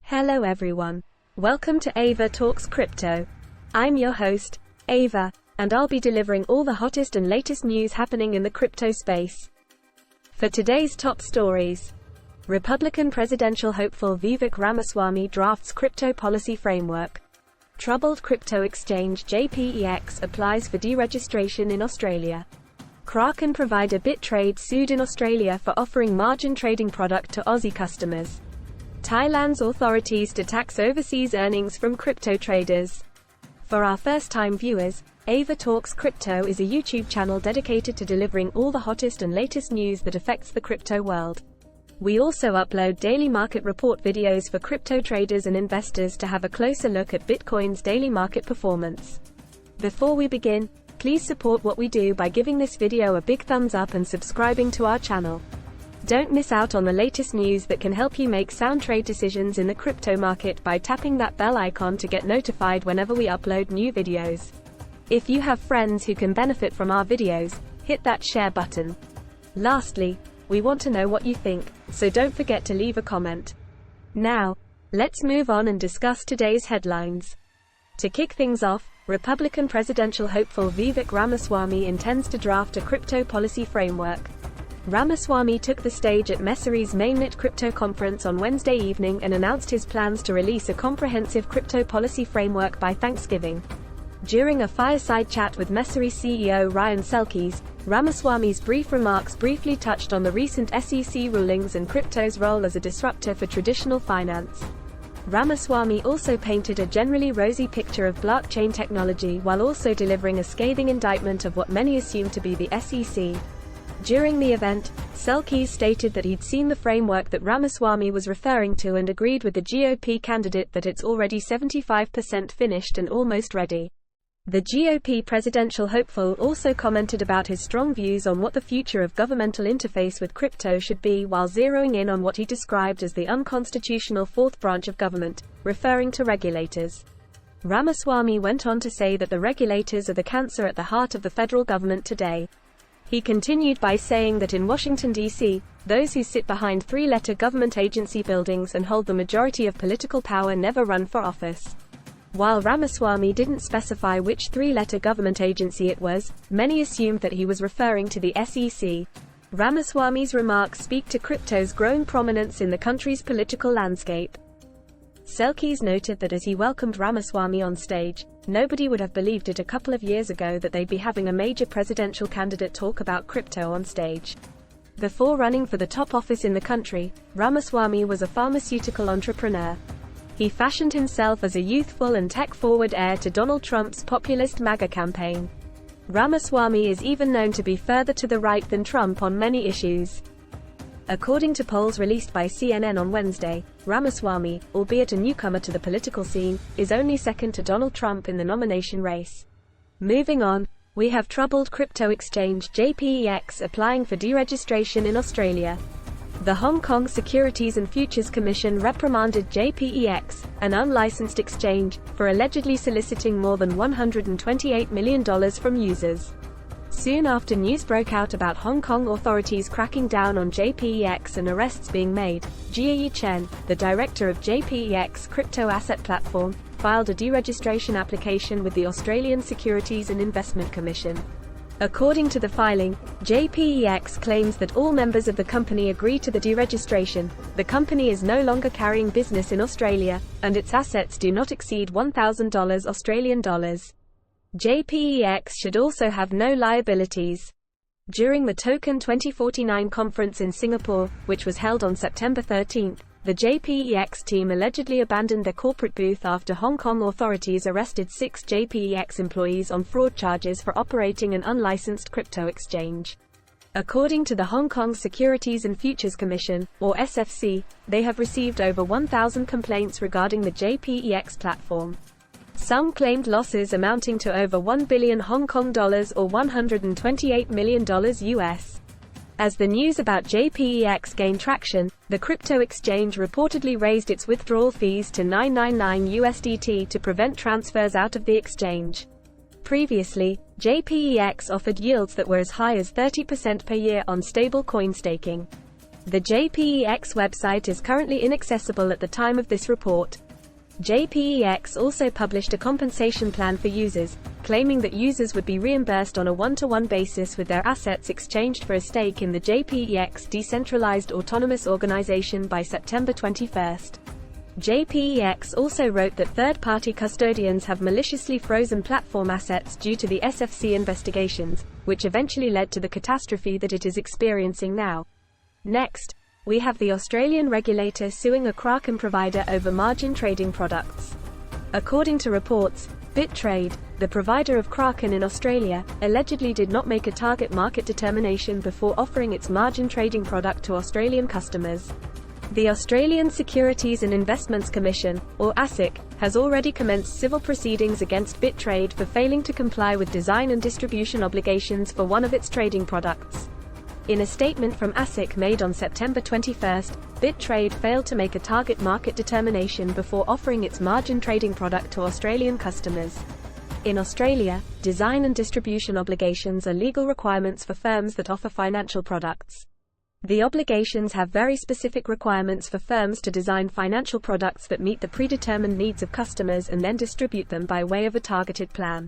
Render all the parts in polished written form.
Hello everyone. Welcome to Ava Talks Crypto. I'm your host, Ava, and I'll be delivering all the hottest and latest news happening in the crypto space. For today's top stories, Republican presidential hopeful Vivek Ramaswamy drafts crypto policy framework. Troubled crypto exchange JPEX applies for deregistration in Australia. Kraken provider BitTrade sued in Australia for offering margin trading product to Aussie customers. Thailand's authorities to tax overseas earnings from crypto traders. For our first-time viewers, Ava Talks Crypto is a YouTube channel dedicated to delivering all the hottest and latest news that affects the crypto world. We also upload daily market report videos for crypto traders and investors to have a closer look at Bitcoin's daily market performance. Before we begin, please support what we do by giving this video a big thumbs up and subscribing to our channel. Don't miss out on the latest news that can help you make sound trade decisions in the crypto market by tapping that bell icon to get notified whenever we upload new videos. If you have friends who can benefit from our videos, hit that share button. Lastly, we want to know what you think, so don't forget to leave a comment. Now, let's move on and discuss today's headlines. To kick things off, Republican presidential hopeful Vivek Ramaswamy intends to draft a crypto policy framework. Ramaswamy took the stage at Messeri's Mainnet crypto conference on Wednesday evening and announced his plans to release a comprehensive crypto policy framework by Thanksgiving. During a fireside chat with Messeri CEO Ryan Selkis, Ramaswamy's brief remarks briefly touched on the recent SEC rulings and crypto's role as a disruptor for traditional finance. Ramaswamy also painted a generally rosy picture of blockchain technology while also delivering a scathing indictment of what many assume to be the SEC. During the event, Selkis stated that he'd seen the framework that Ramaswamy was referring to and agreed with the GOP candidate that it's already 75% finished and almost ready. The GOP presidential hopeful also commented about his strong views on what the future of governmental interface with crypto should be while zeroing in on what he described as the unconstitutional fourth branch of government, referring to regulators. Ramaswamy went on to say that the regulators are the cancer at the heart of the federal government today. He continued by saying that in Washington, D.C., those who sit behind three-letter government agency buildings and hold the majority of political power never run for office. While Ramaswamy didn't specify which three-letter government agency it was, many assumed that he was referring to the SEC. Ramaswamy's remarks speak to crypto's growing prominence in the country's political landscape. Selkis noted that as he welcomed Ramaswamy on stage, nobody would have believed it a couple of years ago that they'd be having a major presidential candidate talk about crypto on stage. Before running for the top office in the country, Ramaswamy was a pharmaceutical entrepreneur. He fashioned himself as a youthful and tech-forward heir to Donald Trump's populist MAGA campaign. Ramaswamy is even known to be further to the right than Trump on many issues. According to polls released by CNN on Wednesday, Ramaswamy, albeit a newcomer to the political scene, is only second to Donald Trump in the nomination race. Moving on, we have troubled crypto exchange JPEX applying for deregistration in Australia. The Hong Kong Securities and Futures Commission reprimanded JPEX, an unlicensed exchange, for allegedly soliciting more than $128 million from users. Soon after news broke out about Hong Kong authorities cracking down on JPEX and arrests being made, Jia Chen, the director of JPEX crypto asset platform, filed a deregistration application with the Australian Securities and Investment Commission. According to the filing, JPEX claims that all members of the company agree to the deregistration. The company is no longer carrying business in Australia, and its assets do not exceed $1,000 Australian dollars. JPEX should also have no liabilities. During the Token 2049 conference in Singapore, which was held on September 13, the JPEX team allegedly abandoned their corporate booth after Hong Kong authorities arrested 6 JPEX employees on fraud charges for operating an unlicensed crypto exchange. According to the Hong Kong Securities and Futures Commission, or SFC, they have received over 1,000 complaints regarding the JPEX platform. Some claimed losses amounting to over 1 billion Hong Kong dollars or $128 million US. As the news about JPEX gained traction, the crypto exchange reportedly raised its withdrawal fees to $999 USDT to prevent transfers out of the exchange. Previously, JPEX offered yields that were as high as 30% per year on stable coin staking. The JPEX website is currently inaccessible at the time of this report. JPEX also published a compensation plan for users, claiming that users would be reimbursed on a one-to-one basis with their assets exchanged for a stake in the JPEX decentralized autonomous organization by September 21. JPEX also wrote that third-party custodians have maliciously frozen platform assets due to the SFC investigations, which eventually led to the catastrophe that it is experiencing now. Next, we have the Australian regulator suing a Kraken provider over margin trading products. According to reports, BitTrade, the provider of Kraken in Australia, allegedly did not make a target market determination before offering its margin trading product to Australian customers. The Australian Securities and Investments Commission, or ASIC, has already commenced civil proceedings against BitTrade for failing to comply with design and distribution obligations for one of its trading products. In a statement from ASIC made on September 21, BitTrade failed to make a target market determination before offering its margin trading product to Australian customers. In Australia, design and distribution obligations are legal requirements for firms that offer financial products. The obligations have very specific requirements for firms to design financial products that meet the predetermined needs of customers and then distribute them by way of a targeted plan.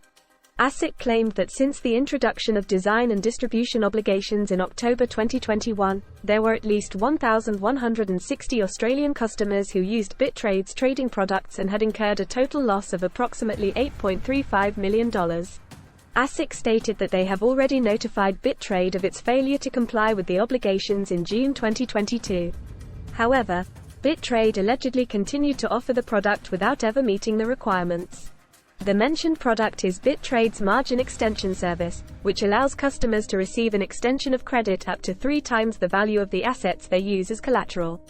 ASIC claimed that since the introduction of design and distribution obligations in October 2021, there were at least 1,160 Australian customers who used BitTrade's trading products and had incurred a total loss of approximately $8.35 million. ASIC stated that they have already notified BitTrade of its failure to comply with the obligations in June 2022. However, BitTrade allegedly continued to offer the product without ever meeting the requirements. The mentioned product is BitTrade's margin extension service, which allows customers to receive an extension of credit up to 3 times the value of the assets they use as collateral.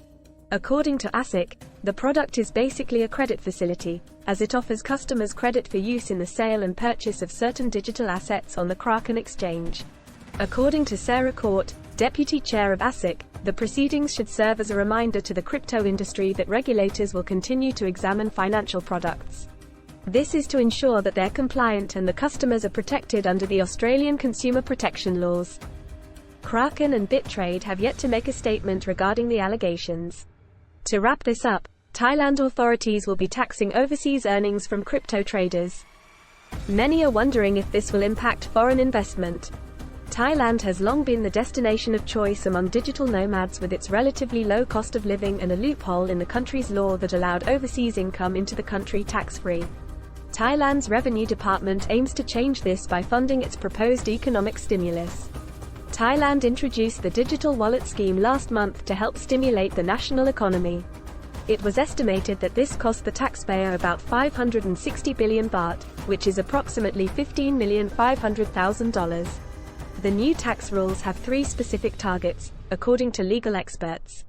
According to ASIC, the product is basically a credit facility, as it offers customers credit for use in the sale and purchase of certain digital assets on the Kraken exchange. According to Sarah Court, deputy chair of ASIC, the proceedings should serve as a reminder to the crypto industry that regulators will continue to examine financial products. This is to ensure that they're compliant and the customers are protected under the Australian consumer protection laws. Kraken and BitTrade have yet to make a statement regarding the allegations. To wrap this up, Thailand authorities will be taxing overseas earnings from crypto traders. Many are wondering if this will impact foreign investment. Thailand has long been the destination of choice among digital nomads with its relatively low cost of living and a loophole in the country's law that allowed overseas income into the country tax-free. Thailand's Revenue Department aims to change this by funding its proposed economic stimulus. Thailand introduced the digital wallet scheme last month to help stimulate the national economy. It was estimated that this cost the taxpayer about 560 billion baht, which is approximately $15,500,000. The new tax rules have 3 specific targets, according to legal experts.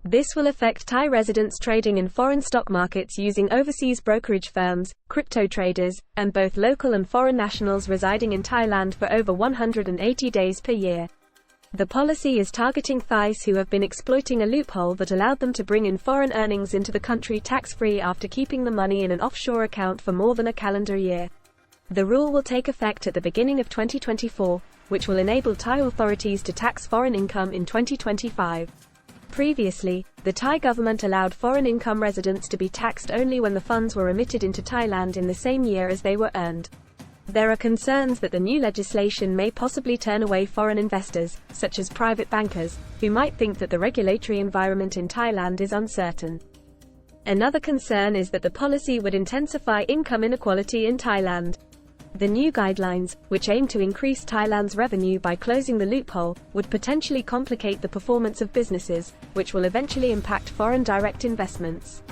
This will affect Thai residents trading in foreign stock markets using overseas brokerage firms, crypto traders, and both local and foreign nationals residing in Thailand for over 180 days per year. The policy is targeting Thais who have been exploiting a loophole that allowed them to bring in foreign earnings into the country tax-free after keeping the money in an offshore account for more than a calendar year. The rule will take effect at the beginning of 2024, which will enable Thai authorities to tax foreign income in 2025. Previously, the Thai government allowed foreign income residents to be taxed only when the funds were remitted into Thailand in the same year as they were earned. There are concerns that the new legislation may possibly turn away foreign investors, such as private bankers, who might think that the regulatory environment in Thailand is uncertain. Another concern is that the policy would intensify income inequality in Thailand. The new guidelines, which aim to increase Thailand's revenue by closing the loophole, would potentially complicate the performance of businesses, which will eventually impact foreign direct investments.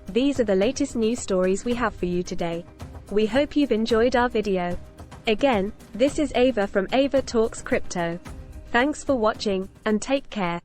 These are the latest news stories we have for you today. We hope you've enjoyed our video. Again, this is Ava from Ava Talks Crypto. Thanks for watching, and take care.